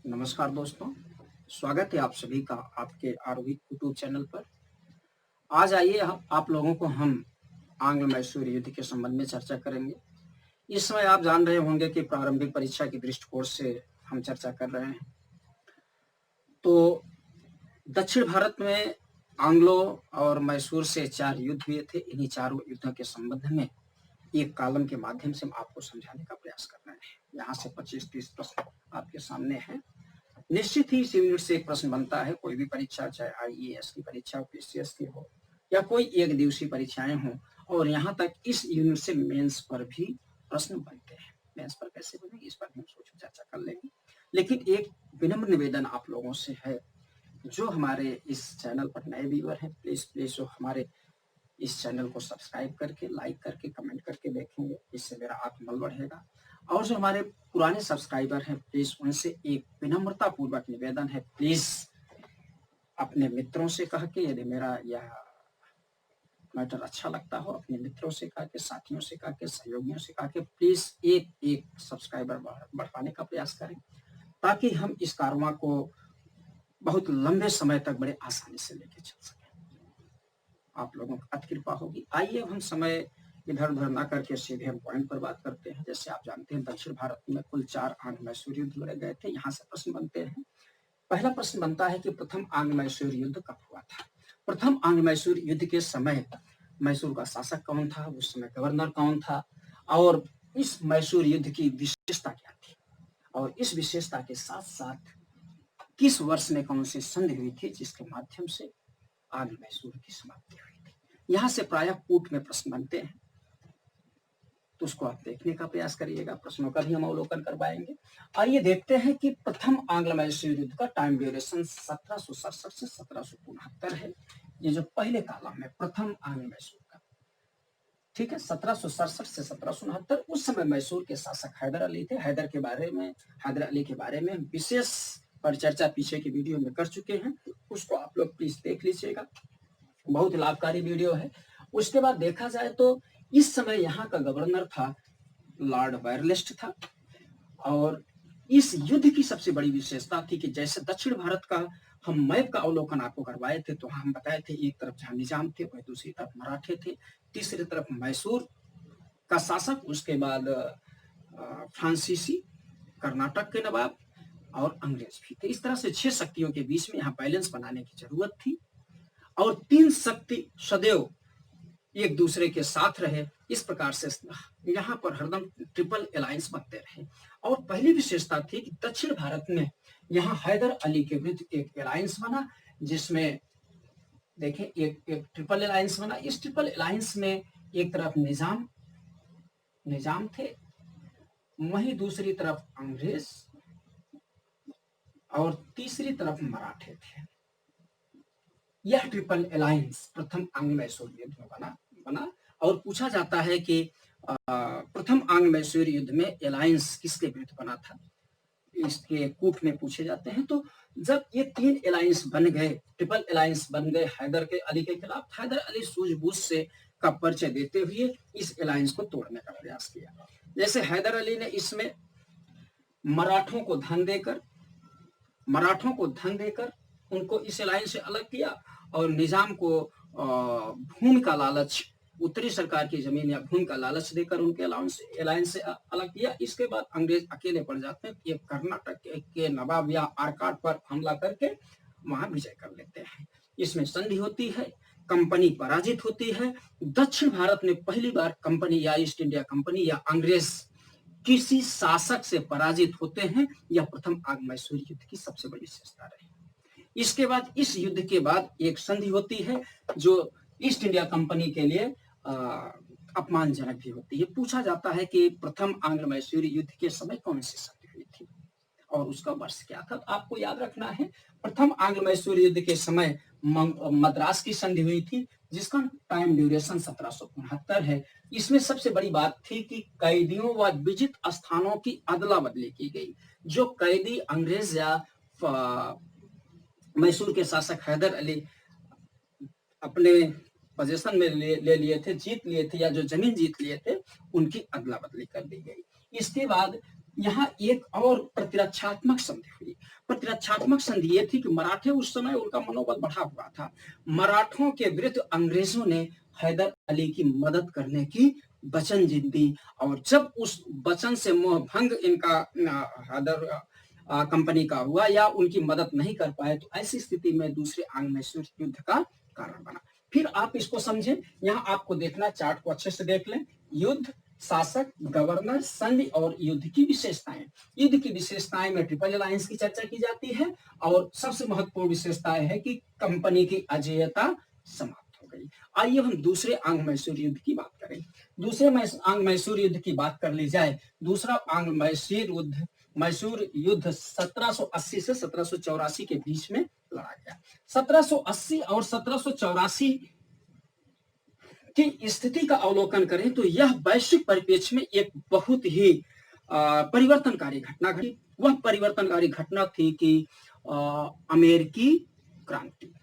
नमस्कार दोस्तों, स्वागत है आप सभी का आपके आरोही यूट्यूब चैनल पर। आज आइए हम आप लोगों को हम आंग्ल मैसूर युद्ध के संबंध में चर्चा करेंगे। इस समय आप जान रहे होंगे कि प्रारंभिक परीक्षा के दृष्टिकोण से हम चर्चा कर रहे हैं। तो दक्षिण भारत में आंग्लो और मैसूर से 4 युद्ध हुए थे। इन्हीं चारों युद्धों के संबंध में एक कॉलम के माध्यम से हम आपको समझाने का प्रयास कर रहे हैं। यहाँ से 25-30 प्रश्न आपके सामने हैं। निश्चित ही इस यूनिट से एक प्रश्न बनता है। कोई भी परीक्षा, चाहे आईएएस की परीक्षा, पीसीएस की हो या कोई एक दिवसीय परीक्षाएं हों, और यहाँ तक इस यूनिट से मेंस पर भी प्रश्न बनते हैं। मेंस पर कैसे बनेंगे इस पर हम सोच चर्चा कर लेंगे। लेकिन एक विनम्र निवेदन आप लोगों से है, जो हमारे इस चैनल पर नए व्यूअर हैं, प्लीज जो हमारे इस चैनल को सब्सक्राइब करके, लाइक करके, कमेंट करके देखेंगे, इससे मेरा आत्मबल बढ़ेगा। और जो हमारे पुराने सब्सक्राइबर हैं, प्लीज उनसे एक विनम्रता पूर्वक निवेदन है, प्लीज अपने मित्रों से कह के, यदि मेरा यह मैटर अच्छा लगता हो, अपने मित्रों से कह के, साथियों से कह के, सहयोगियों से कह के, प्लीज एक सब्सक्राइबर बढ़ाने का प्रयास करें, ताकि हम इस कारवां को बहुत लंबे समय तक बड़े आसानी से लेके चल सकें। आप लोगों की अति कृपा होगी। आइए हम समय इधर उधर ना करके सीधे हम पॉइंट पर बात करते हैं। जैसे आप जानते हैं, दक्षिण भारत में कुल 4 आंग्ल मैसूर युद्ध लड़े गए थे। यहाँ से प्रश्न बनते हैं। पहला प्रश्न बनता है कि प्रथम आंग्ल मैसूर युद्ध कब हुआ था। प्रथम आंग्ल मैसूर युद्ध के समय मैसूर का शासक कौन था, उस समय गवर्नर कौन था, और इस मैसूर युद्ध की विशेषता क्या थी, और इस विशेषता के साथ साथ किस वर्ष में कौन सी संधि हुई थी जिसके माध्यम से आंग्ल मैसूर की समाप्ति हुई थी। यहाँ से प्रायः कूट में प्रश्न बनते हैं, तो उसको आप देखने का प्रयास करिएगा। प्रश्नों का भी हम अवलोकन करवाएंगे। आइए देखते हैं कि प्रथम आंग्ल मैसूर युद्ध का टाइम ड्यूरेशन 1767 से 1769 है। ये जो पहले कॉलम है प्रथम आंग्ल मैसूर का, ठीक है, 1767 से 1769। उस समय मैसूर के शासक हैदर अली थे। हैदर अली के बारे में विशेष परिचर्चा पीछे की वीडियो में कर चुके हैं, उसको आप लोग प्लीज देख लीजिएगा, बहुत लाभकारी वीडियो है। उसके बाद देखा जाए तो इस समय यहाँ का गवर्नर था लॉर्ड वायरलेस्ट था। और इस युद्ध की सबसे बड़ी विशेषता थी कि जैसे दक्षिण भारत का हम मैप का अवलोकन आपको करवाए थे, तो हम बताए थे एक तरफ जहां निजाम थे, वही दूसरी तरफ मराठे थे, तीसरी तरफ मैसूर का शासक, उसके बाद फ्रांसीसी, कर्नाटक के नवाब और अंग्रेज भी थे। इस तरह से 6 शक्तियों के बीच में यहाँ बैलेंस बनाने की जरूरत थी, और 3 शक्ति सदैव एक दूसरे के साथ रहे। इस प्रकार से यहाँ पर हरदम ट्रिपल अलायंस बनते रहे। और पहली विशेषता थी कि दक्षिण भारत में यहाँ हैदर अली के विरुद्ध एक अलायंस बना, जिसमें देखें एक ट्रिपल अलायंस बना। इस ट्रिपल अलायंस में एक तरफ निजाम थे, वहीं दूसरी तरफ अंग्रेज, और तीसरी तरफ मराठे थे। यह ट्रिपल अलायंस प्रथम आंग्ल मैसूर युद्ध में बना। और पूछा जाता है कि प्रथम आंग्ल मैसूर युद्ध में अलायंस किसके विरुद्ध बना था, इसके कूट में पूछे जाते हैं। तो जब ये 3 अलायंस बन गए, ट्रिपल अलायंस बन गए हैदर अली के खिलाफ, हैदर अली सूझबूझ से का परिचय देते हुए इस अलायंस को तोड़ने का प्रयास किया। जैसे हैदर अली ने इसमें मराठों को धन देकर उनको इस अलायंस से अलग किया, और निजाम को भूमि का लालच, उत्तरी सरकार की जमीन या भूमि का लालच देकर उनके अलायंस से अलग किया। इसके बाद अंग्रेज अकेले पड़ जाते हैं, ये कर्नाटक के नवाब या आरकाट पर हमला करके वहां विजय कर लेते हैं। इसमें संधि होती है, कंपनी पराजित होती है। दक्षिण भारत में पहली बार कंपनी या ईस्ट इंडिया कंपनी या अंग्रेज किसी शासक से पराजित होते हैं। यह प्रथम आंग्ल मैसूर युद्ध की सबसे बड़ी विशेषता रही। इसके बाद इस युद्ध के बाद एक संधि होती है, जो ईस्ट इंडिया कंपनी के लिए अपमानजनक भी होती है। पूछा जाता है कि प्रथम आंग्ल मैसूर युद्ध के समय कौन सी संधि हुई थी और उसका वर्ष क्या था। तो आपको याद रखना है, प्रथम आंग्ल मैसूर युद्ध के समय मद्रास की संधि हुई थी, जिसका टाइम ड्यूरेशन 1769 है। इसमें सबसे बड़ी बात थी कि कैदियों व विजित स्थानों की अदला बदली की गई। जो कैदी अंग्रेज या मैसूर के शासक हैदर अली अपने पोजीशन में ले लिए थे, जीत लिए थे, या जो जमीन जीत लिए थे, उनकी अदला बदली कर दी गई। इसके बाद यहाँ एक और प्रतिरक्षात्मक संधि हुई। प्रतिरक्षात्मक संधि ये थी कि मराठे उस समय उनका मनोबल बढ़ा हुआ था। मराठों के विरुद्ध अंग्रेजों ने हैदर अली की मदद करने की वचनजीत दी, और जब उस वचन से मोह भंग इनका हैदर कंपनी का हुआ या उनकी मदद नहीं कर पाए, तो ऐसी स्थिति में दूसरे आंग्ल मैसूर युद्ध का कारण बना। फिर आप इसको समझें, यहाँ आपको देखना, चार्ट को अच्छे से देख लें। युद्ध, शासक, गवर्नर, संधि और युद्ध की विशेषताएं। युद्ध की विशेषताएं में ट्रिपल अलायंस की चर्चा की जाती है, और सबसे महत्वपूर्ण विशेषता है कि कंपनी की अजेयता समाप्त हो गई। आइए हम दूसरे आंग्ल मैसूर युद्ध की बात करें। दूसरे आंग्ल मैसूर युद्ध की बात कर ली जाए। दूसरा आंग्ल मैसूर युद्ध 1780 से 1784 के बीच में लड़ा गया। 1780 और 1784 की स्थिति का अवलोकन करें तो यह वैश्विक परिप्रेक्ष्य में एक बहुत ही परिवर्तनकारी घटना घटी। वह परिवर्तनकारी घटना थी कि अमेरिकी क्रांति।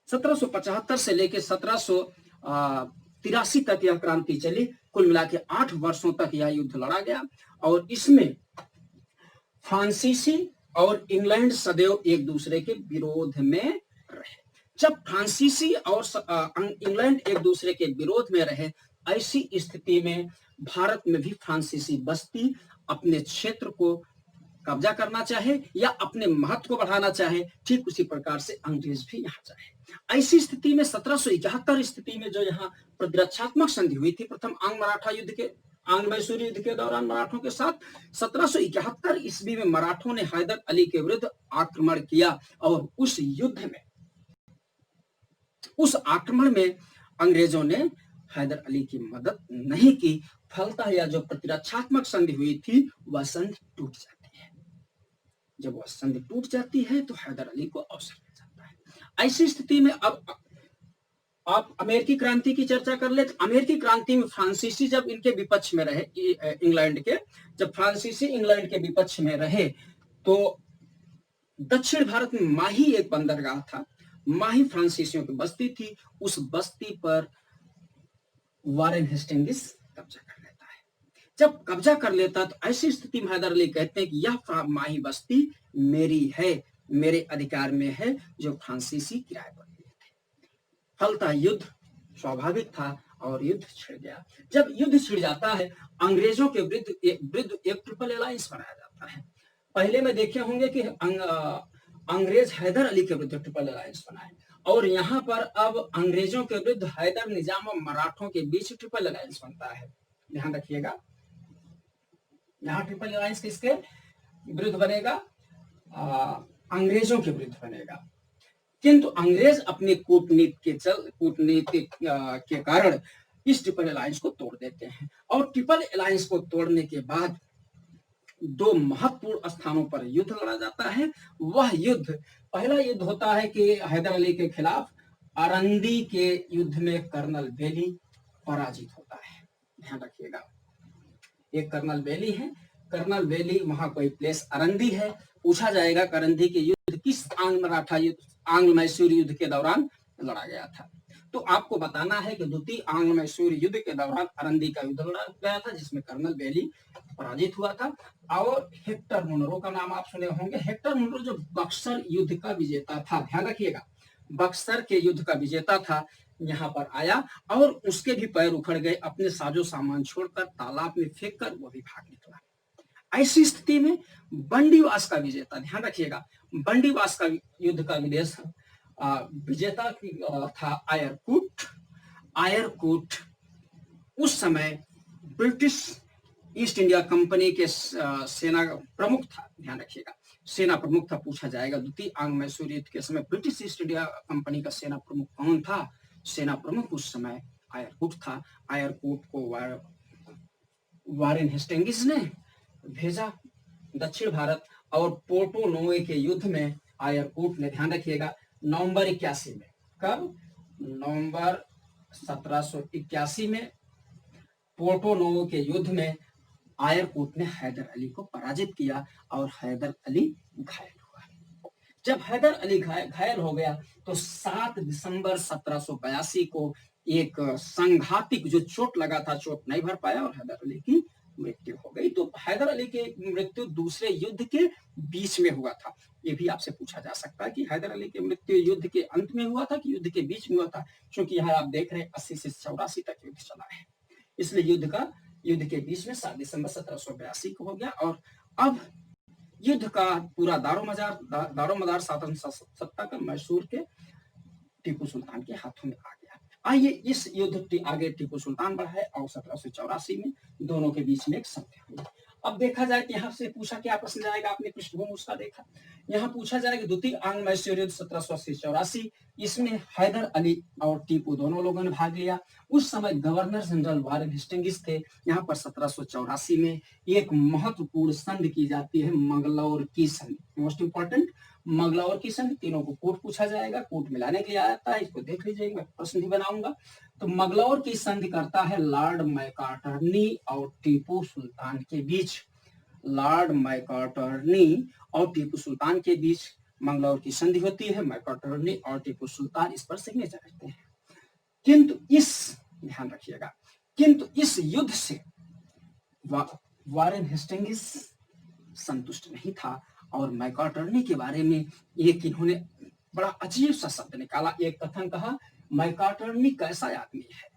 1775 से लेकर 1783 तक यह क्रांति चली। कुल मिला के 8 वर्षों तक यह युद्ध लड़ा गया, और इसमें फ्रांसीसी और इंग्लैंड सदैव एक दूसरे के विरोध में रहे। जब फ्रांसीसी और इंग्लैंड एक दूसरे के विरोध में रहे, ऐसी स्थिति में भारत में भी फ्रांसीसी बस्ती अपने क्षेत्र को कब्जा करना चाहे या अपने महत्व को बढ़ाना चाहे, ठीक उसी प्रकार से अंग्रेज भी यहाँ चाहे। ऐसी स्थिति में 1771 स्थिति में जो यहाँ प्रतिरक्षात्मक संधि हुई थी प्रथम आंग्ल मैसूर युद्ध के दौरान मराठों के साथ, 1771 ईस्वी में मराठों ने हैदर अली के विरुद्ध आक्रमण किया, और उस आक्रमण में अंग्रेजों ने हैदर अली की मदद नहीं की। फलतः यह जो प्रतिरक्षात्मक संधि हुई थी वह संधि टूट जाती है। जब वह संधि टूट जाती है तो हैदर अली को अवसर मिल जाता है। ऐसी स्थिति में अब आप अमेरिकी क्रांति की चर्चा कर ले। अमेरिकी क्रांति में फ्रांसीसी जब इनके विपक्ष में रहे, इंग्लैंड के, जब फ्रांसीसी इंग्लैंड के विपक्ष में रहे, तो दक्षिण भारत में माही एक बंदरगाह था। माही फ्रांसीसियों की बस्ती थी। उस बस्ती पर वारेन हेस्टिंग्स कब्जा कर लेता है। जब कब्जा कर लेता तो ऐसी स्थिति में हैदर अली कहते हैं कि यह माही बस्ती मेरी है, मेरे अधिकार में है, जो फ्रांसीसी किराए पर लिए थे। फलतः युद्ध स्वाभाविक था और युद्ध छिड़ गया। जब युद्ध छिड़ जाता है, अंग्रेजों के विरुद्ध एक ट्रिपल अलायंस बनाया जाता है। पहले में देखे होंगे कि अंग्रेज हैदर अली के विरुद्ध ट्रिपल अलायंस बनाए, और यहाँ पर अब अंग्रेजों के विरुद्ध हैदर, निजाम और मराठों के बीच ट्रिपल अलायंस बनता है। ध्यान रखिएगा, यहाँ ट्रिपल अलायंस किसके विरुद्ध बनेगा? अंग्रेजों के विरुद्ध बनेगा। किंतु अंग्रेज अपनी कूटनीति के कारण इस ट्रिपल अलायंस को तोड़ देते हैं, और ट्रिपल अलायंस को तोड़ने के बाद 2 महत्वपूर्ण स्थानों पर युद्ध लड़ा जाता है। वह युद्ध, पहला युद्ध होता है कि हैदर अली के खिलाफ अरंदी के युद्ध में कर्नल बेली पराजित होता है। ध्यान रखिएगा, एक कर्नल बेली है। कर्नल बेली, वहां कोई प्लेस अरंदी है। पूछा जाएगा अरंदी के युद्ध किस आंग्ल मैसूर युद्ध के दौरान लड़ा गया था, तो आपको बताना है कि द्वितीय आंग्ल मैसूर युद्ध के दौरान अरंदी का युद्ध लड़ा गया था, जिसमें कर्नल बेली पराजित हुआ था। और हेक्टर मुनरो का नाम आप सुने होंगे। हेक्टर मुनरो जो बक्सर युद्ध का विजेता था, ध्यान रखिएगा, बक्सर के युद्ध का विजेता था, यहाँ पर आया और उसके भी पैर उखड़ गए। अपने साजो सामान छोड़कर तालाब में फेंक कर वो भी भाग निकला। ऐसी स्थिति में बंडीवास का विजेता, ध्यान रखिएगा, बंडीवास का युद्ध का विजेता था आयरकूट। उस समय ब्रिटिश ईस्ट इंडिया कंपनी के सेना प्रमुख था। ध्यान रखिएगा, सेना प्रमुख था। पूछा जाएगा द्वितीय आंग्ल मैसूर युद्ध के समय ब्रिटिश ईस्ट इंडिया कंपनी का सेना प्रमुख कौन था? सेना प्रमुख उस समय आयरकूट था। आयरकूट को वारेन हेस्टिंग्स ने भेजा दक्षिण भारत, और पोर्टो नोवे के युद्ध में आयरकूट ने, ध्यान रखिएगा, नवंबर 81 में, कब? नवंबर 1781 में पोर्टो नोवो के युद्ध में आयरकूट ने हैदर अली को पराजित किया और हैदर अली घायल हुआ। जब हैदर अली घायल हो गया तो 7 दिसंबर 1782 को एक संघातिक जो चोट लगा था, चोट नहीं भर पाया और हैदर अली की मृत्यु हो गई। तो हैदर अली की मृत्यु दूसरे युद्ध के बीच में हुआ था। ये भी आपसे पूछा जा सकता है कि हैदर अली की मृत्यु युद्ध के अंत में हुआ था कि युद्ध के बीच में हुआ था, क्योंकि यहाँ आप देख रहे हैं 80 से 84 तक युद्ध चला है, इसलिए युद्ध के बीच में 7 दिसंबर 1782 को हो गया। और अब युद्ध का पूरा दारोमदार शासन सत्ता का मैसूर के टीपू सुल्तान के हाथों में आ गया। आइए इस युद्ध आगे टीपू सुल्तान बढ़ा है और 1784 में दोनों के बीच में एक संधि हुई। अब देखा जाए कि यहाँ से पूछा क्या प्रश्न जाएगा, आपने पृष्ठभूमि उसका देखा। यहाँ पूछा जाएगा द्वितीय आंग्ल मैसूर युद्ध 1784, इसमें हैदर अली और टीपू दोनों लोगों ने भाग लिया। उस समय गवर्नर जनरल वारेन हेस्टिंग्स थे। यहाँ पर 1784 में एक महत्वपूर्ण संधि की जाती है, मंगलौर की संधि, मोस्ट इंपॉर्टेंट मंगलौर की संधि। तीनों को कोट पूछा जाएगा, कोट मिलाने के लिए आता है, इसको देख लीजिए, मैं प्रश्न भी बनाऊंगा। तो मंगलौर की संधि करता है लॉर्ड मैकार्टरनी और टीपू सुल्तान के बीच। लॉर्ड मैकार्टरनी और टीपू सुल्तान के बीच मंगलौर की संधि होती है। मैकार्टरनी और टीपू सुल्तान इस पर सिग्नेचर करते हैं। किंतु ध्यान रखिएगा, किंतु इस युद्ध से वारेन हेस्टिंग्स संतुष्ट नहीं था और मैकार्टरनी के बारे में एक इन्होंने बड़ा अजीब सा शब्द निकाला। एक कथन कहा, मैकार्टरनी कैसा आदमी है,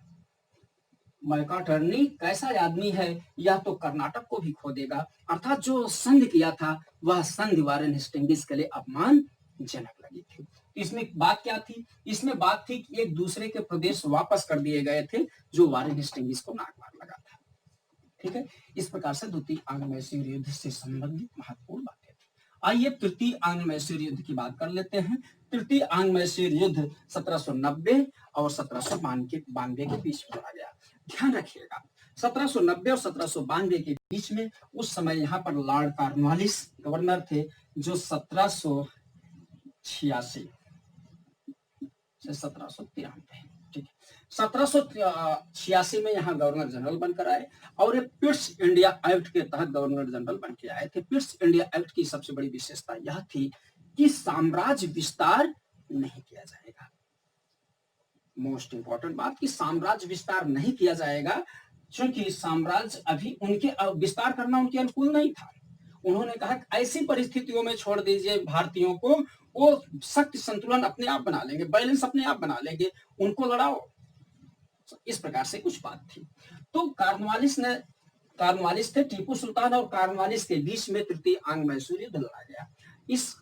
मैकार्टरनी कैसा आदमी है, यह तो कर्नाटक को भी खो देगा। अर्थात जो संधि किया था वह संधि वारेन हेस्टिंग्स के लिए अपमानजनक लगी थी। इसमें बात क्या थी? इसमें बात थी कि एक दूसरे के प्रदेश वापस कर दिए गए थे, जो वारेन हेस्टिंग्स को नाक मार लगा था। ठीक है, इस प्रकार से द्वितीय आंग्ल मैसूर युद्ध से संबंधित महत्वपूर्ण बातें थी। आइए तृतीय आंग्ल मैसूर युद्ध की बात कर लेते हैं। तृतीय आंग्ल मैसूर युद्ध 1790 और 1792 के बीच में लड़ा गया। ध्यान रखिएगा, 1790 और 1792 के बीच में उस समय यहाँ पर लॉर्ड कॉर्नवालिस गवर्नर थे, जो 1786 से 1793, ठीक है, 1786 में यहाँ गवर्नर जनरल बनकर आए और ये पिट्स इंडिया एक्ट के तहत गवर्नर जनरल बन के आए थे। पिट्स इंडिया एक्ट की सबसे बड़ी विशेषता यह थी कि साम्राज्य विस्तार नहीं किया जाएगा। मोस्ट इंपॉर्टेंट बात कि साम्राज्य विस्तार नहीं किया जाएगा, क्योंकि साम्राज्य अभी उनके विस्तार करना उनके अनुकूल नहीं था। उन्होंने कहा कि ऐसी परिस्थितियों में छोड़ दीजिए भारतीयों को, वो शक्ति संतुलन अपने आप बना लेंगे, बैलेंस अपने आप बना लेंगे, उनको लड़ाओ। इस प्रकार से कुछ बात थी। तो कॉर्नवालिस थे, टीपू सुल्तान और कॉर्नवालिस के बीच में तृतीय आंग्ल मैसूर युद्ध लड़ा गया। इस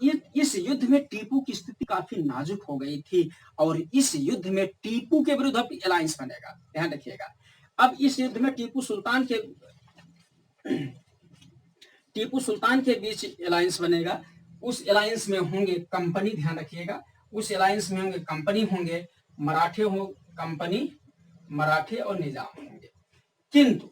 युद्ध में टीपू की स्थिति काफी नाजुक हो गई थी और इस युद्ध में टीपू के विरुद्ध अलायंस बनेगा। ध्यान रखिएगा, अब इस युद्ध में टीपू सुल्तान के बीच अलायंस बनेगा। उस अलायंस में होंगे कंपनी, ध्यान रखिएगा, उस अलायंस में होंगे कंपनी, होंगे मराठे और निजाम होंगे। किंतु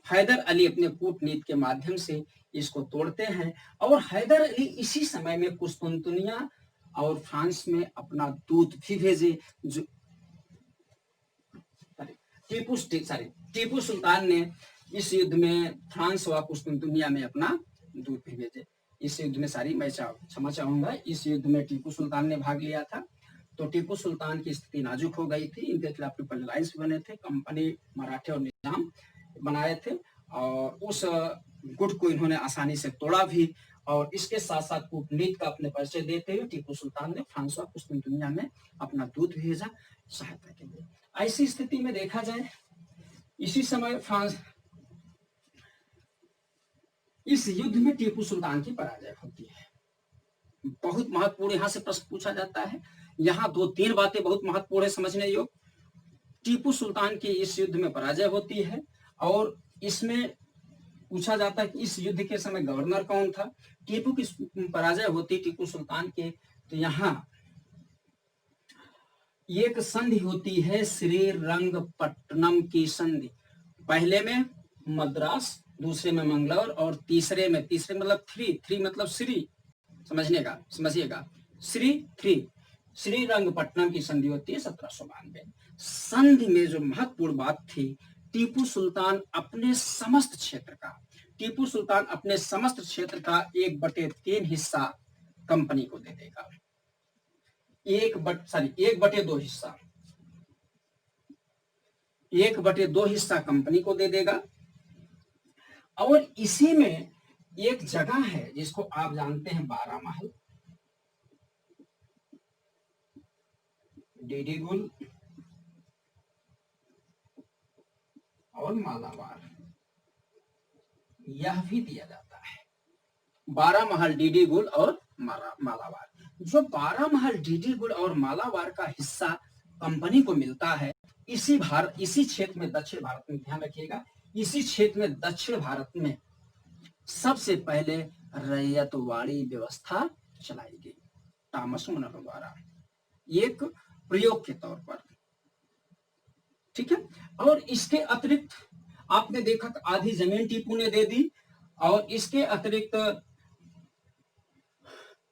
हैदर अली अपने कूटनीति के माध्यम से इसको तोड़ते हैं और हैदर अली इसी समय में कुस्तुनतुनिया और फ्रांस में अपना दूत भी भेजे। जो टीपू सुल्तान ने इस युद्ध में फ्रांस व कुस्तुनतुनिया में अपना दूत भी भेजे। इस युद्ध में मैं क्षमा चाहूंगा, इस युद्ध में टीपू सुल्तान ने भाग लिया था। तो टीपू सुल्तान की स्थिति नाजुक हो गई थी, इनके खिलाफ ट्रिपल अलायंस बने थे, कंपनी, मराठे और निजाम बनाए थे और उस गुट को इन्होंने आसानी से तोड़ा भी। और इसके साथ साथ कूटनीति का अपने परिचय देते हुए टीपू सुल्तान ने फ्रांस और कुस्तुनतुनिया में अपना दूत भेजा सहायता के लिए। ऐसी स्थिति में देखा जाए, इसी समय इस युद्ध में टीपू सुल्तान की पराजय होती है। बहुत महत्वपूर्ण यहाँ से प्रश्न पूछा जाता है। यहाँ 2-3 बातें बहुत महत्वपूर्ण है समझने योग्य। टीपू सुल्तान की इस युद्ध में पराजय होती है और इसमें पूछा जाता है कि इस युद्ध के समय गवर्नर कौन था। टीपू की पराजय होती टीपू सुल्तान के, तो यहाँ एक संधि होती है श्रीरंगपट्टनम की संधि। पहले में मद्रास, दूसरे में मंगलौर और तीसरे मतलब थ्री मतलब समझिएगा श्रीरंगपट्टनम की संधि होती है 1792। संधि में जो महत्वपूर्ण बात थी, टीपू सुल्तान अपने समस्त क्षेत्र का 1/3 हिस्सा कंपनी को दे देगा। 1/2 हिस्सा 1/2 हिस्सा कंपनी को दे देगा और इसी में एक जगह है जिसको आप जानते हैं बारामहल, डिडीगुल और मालाबार, यह भी दिया जाता है। बारामहल, डिडीगुल और मालाबार। जो बारामहल, डिडीगुल और मालाबार का हिस्सा कंपनी को मिलता है, इसी क्षेत्र में, दक्षिण भारत में, ध्यान रखिएगा, इसी क्षेत्र में दक्षिण भारत में सबसे पहले रैयतवाड़ी व्यवस्था चलाई गई टॉमस मुनरो द्वारा, एक प्रयोग के तौर पर। ठीक है। और इसके अतिरिक्त आपने देखा आधी जमीन टीपू ने दे दी, और इसके अतिरिक्त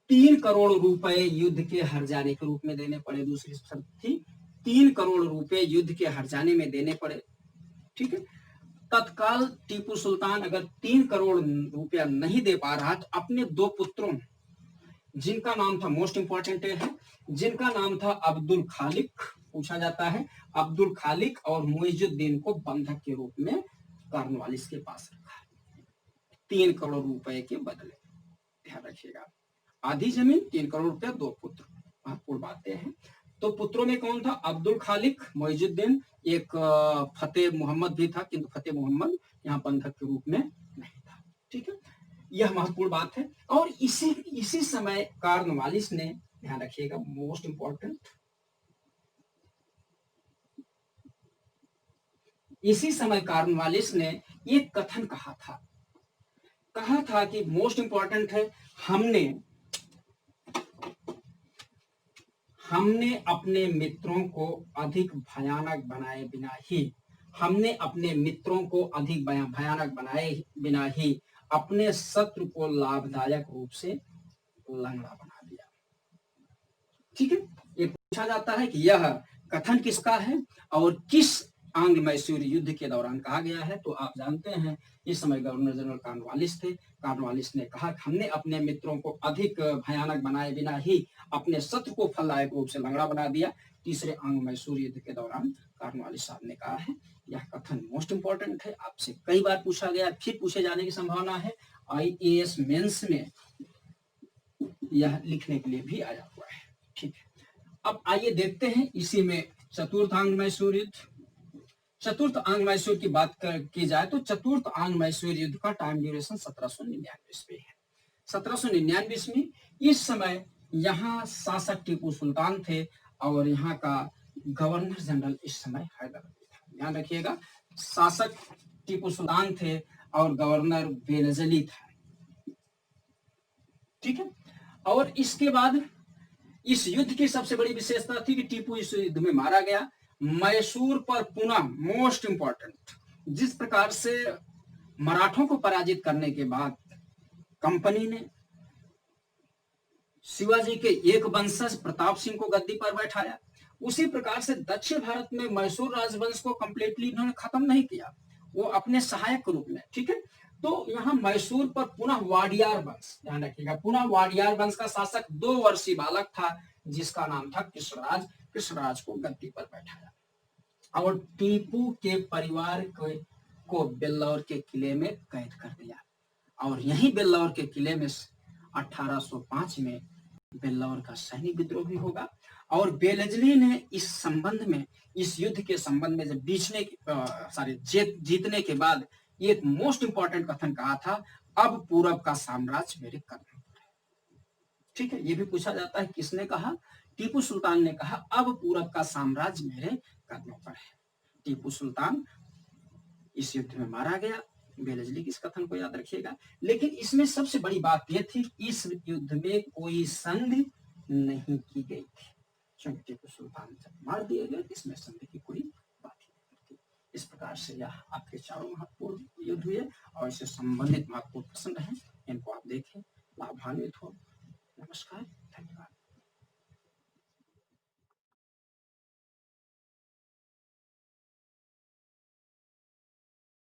3 करोड़ रुपए युद्ध के हर्जाने के रूप में देने पड़े। दूसरी शर्त थी 3 करोड़ रुपए युद्ध के हर्जाने में देने पड़े। ठीक है। तत्काल टीपू सुल्तान अगर 3 करोड़ रुपया नहीं दे पा रहा तो अपने 2 पुत्रों, जिनका नाम था, मोस्ट इंपॉर्टेंट है, जिनका नाम था अब्दुल खालिक, पूछा जाता है, अब्दुल खालिक और मुइजुद्दीन को बंधक के रूप में कॉर्नवालिस के पास रखा 3 करोड़ रुपए के बदले। ध्यान रखिएगा, आधी जमीन, 3 करोड़ रुपया, 2 पुत्र, महत्वपूर्ण बातें हैं। तो पुत्रों में कौन था? अब्दुल खालिक, मुइजुद्दीन, एक फतेह मोहम्मद भी था, किंतु फतेह मोहम्मद यहाँ बंधक के रूप में नहीं था। ठीक है, यह महत्वपूर्ण बात है। और इसी समय कॉर्नवालिस ने, ध्यान रखिएगा, मोस्ट इंपॉर्टेंट, इसी समय कॉर्नवालिस ने एक कथन कहा था कि मोस्ट इंपॉर्टेंट है, हमने अपने मित्रों को अधिक भयानक बनाए बिना ही अपने शत्रु को लाभदायक रूप से लंगड़ा बना दिया। ठीक है, ये पूछा जाता है कि यह कथन किसका है और किस आंग्ल मैसूर युद्ध के दौरान कहा गया है। तो आप जानते हैं, इस समय गवर्नर जनरल कॉर्नवालिस थे। कॉर्नवालिस ने कहा, हमने अपने मित्रों को अधिक भयानक बनाए बिना ही अपने शत्रु को फलदायक रूप से लंगड़ा बना दिया। तीसरे आंग्ल मैसूर युद्ध के दौरान कॉर्नवालिस साहब ने कहा है। यह कथन मोस्ट इंपॉर्टेंट है, आपसे कई बार पूछा गया, फिर पूछे जाने की संभावना है। IAS मेंस में यह लिखने के लिए भी आया हुआ है। ठीक है, अब आइए देखते हैं इसी में चतुर्थ आंग्ल मैसूर युद्ध। चतुर्थ आंग्ल मैसूर की बात की जाए तो चतुर्थ आंग्ल मैसूर युद्ध का टाइम ड्यूरेशन 1799 ईस्वी है। 1799 ईस्वी, इस समय यहाँ शासक टीपू सुल्तान थे और यहाँ का गवर्नर जनरल इस समय हैदर अली था। ध्यान रखिएगा, शासक टीपू सुल्तान थे और गवर्नर बेनज़ली था। ठीक है, और इसके बाद इस युद्ध की सबसे बड़ी विशेषता थी कि टीपू इस युद्ध में मारा गया। मैसूर पर पुनः, मोस्ट इंपॉर्टेंट, जिस प्रकार से मराठों को पराजित करने के बाद कंपनी ने शिवाजी के एक वंशज प्रताप सिंह को गद्दी पर बैठाया, उसी प्रकार से दक्षिण भारत में मैसूर राजवंश को कंप्लीटली इन्होंने खत्म नहीं किया, वो अपने सहायक के रूप में। ठीक है, तो यहाँ मैसूर पर पुनः वाडियार वंश, ध्यान रखिएगा, पुनः वाडियार वंश का शासक 2 वर्षीय बालक था जिसका नाम था कृष्णराज। कृष्णराज को गद्दी पर बैठाया और टीपू के परिवार को बेल्लौर के किले में कैद कर दिया। और यही बेल्लौर के किले में 1805 में बेल्लौर का सैनिक विद्रोह भी होगा। और बेलजली ने इस संबंध में, इस युद्ध के संबंध में जब जीतने के बाद एक मोस्ट इंपॉर्टेंट कथन कहा था, अब पूरब का साम्राज्य मेरे कदमों पर है। ठीक है, ये भी पूछा जाता है किसने कहा? टीपू सुल्तान ने कहा, अब पूरब का साम्राज्य मेरे कदमों पर है। टीपू सुल्तान इस युद्ध में मारा गया। बेलजली की इस कथन को याद रखिएगा। लेकिन इसमें सबसे बड़ी बात यह थी, इस युद्ध में कोई संधि नहीं की गई थी, क्योंकि टीपू सुल्तान जब मार दिए गए, इसमें संधि की कोई बात ही नहीं थी। इस प्रकार से यह आपके चारों महत्वपूर्ण युद्ध हुए और इससे संबंधित महत्वपूर्ण प्रश्न रहे, इनको आप देखें, लाभान्वित हो। नमस्कार, धन्यवाद।